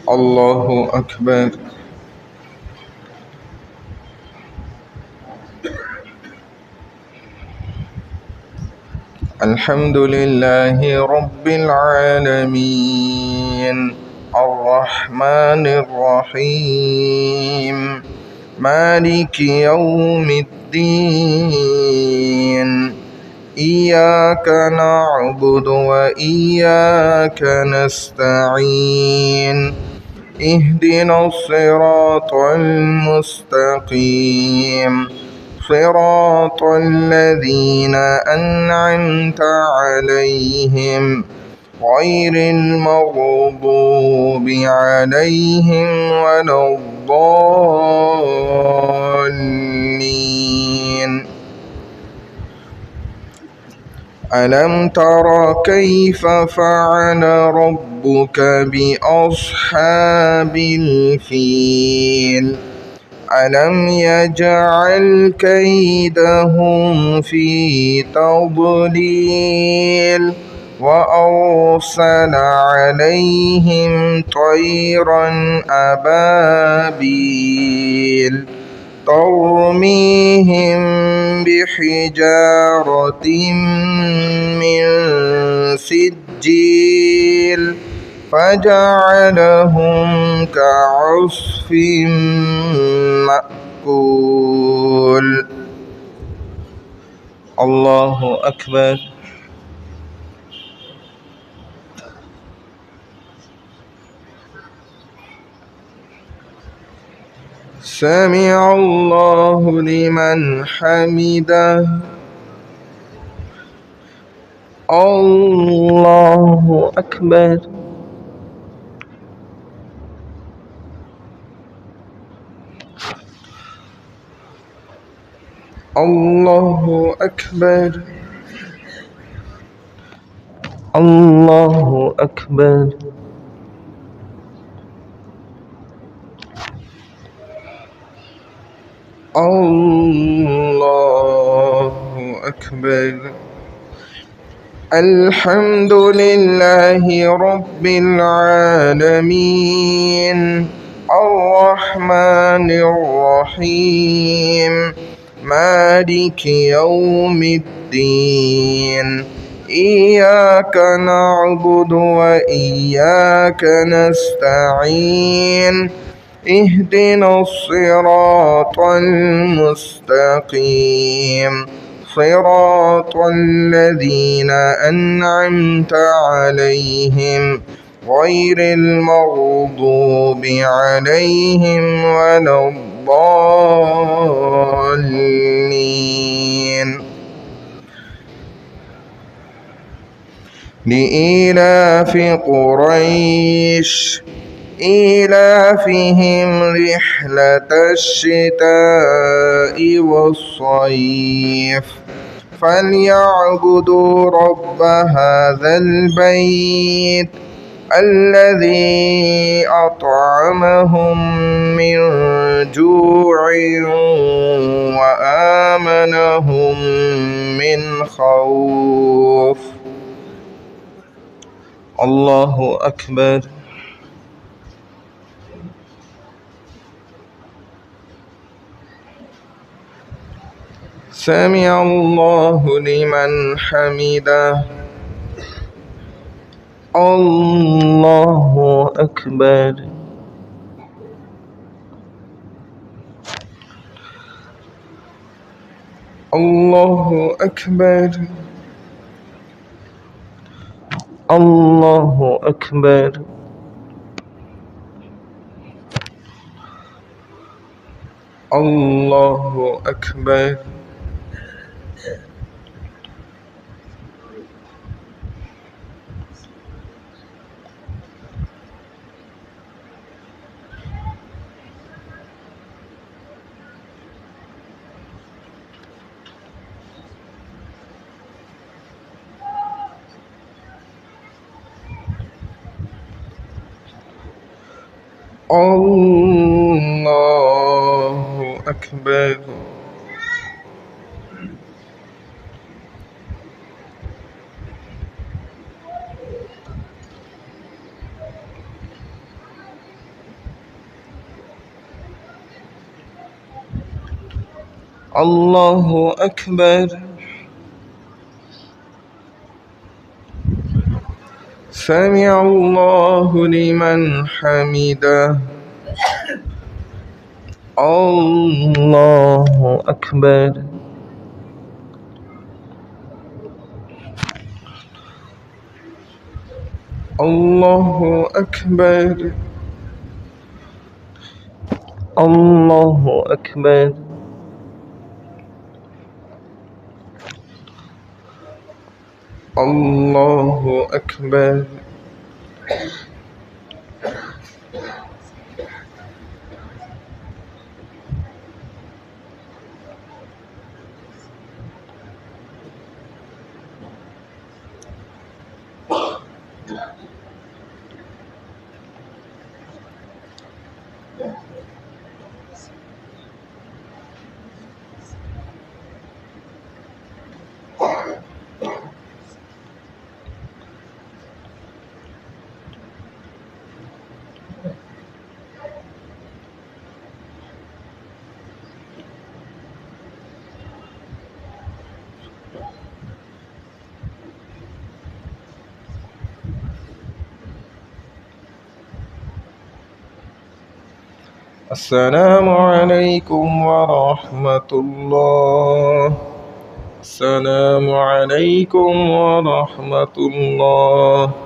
الله أكبر. الحمد لله رب العالمين الرحمن الرحيم مالك يوم الدين إياك نعبد وإياك نستعين اهدنا الصراط المستقيم صراط الذين أنعمت عليهم غير المغضوب عليهم ولا الضالين. ألم تر كيف فعل ربك بأصحاب الفيل ألم يجعل كيدهم في تضليل وأرسل عليهم طيرا أبابيل ترميهم بحجارة من سجيل فجعلهم كعصف مأكول. الله أكبر. سمع الله لمن حمده. الله أكبر. الله أكبر. الله أكبر. الله أكبر. الحمد لله رب العالمين الرحمن الرحيم مالك يوم الدين إياك نعبد وإياك نستعين اهدنا الصراط المستقيم صراط الذين أنعمت عليهم غير المغضوب عليهم ولا الضالين. لإيلاف قريش إيلافهم رحلة الشتاء والصيف فليعبدوا رب هذا البيت الذي أطعمهم من جوع وآمنهم من خوف. الله أكبر. سمع الله لمن حمده. الله أكبر. الله أكبر. الله أكبر. الله أكبر. الله أكبر. الله أكبر. سمع الله لمن حمده. الله أكبر. الله أكبر. الله أكبر. الله أكبر. السلام عليكم ورحمة الله. السلام عليكم ورحمة الله.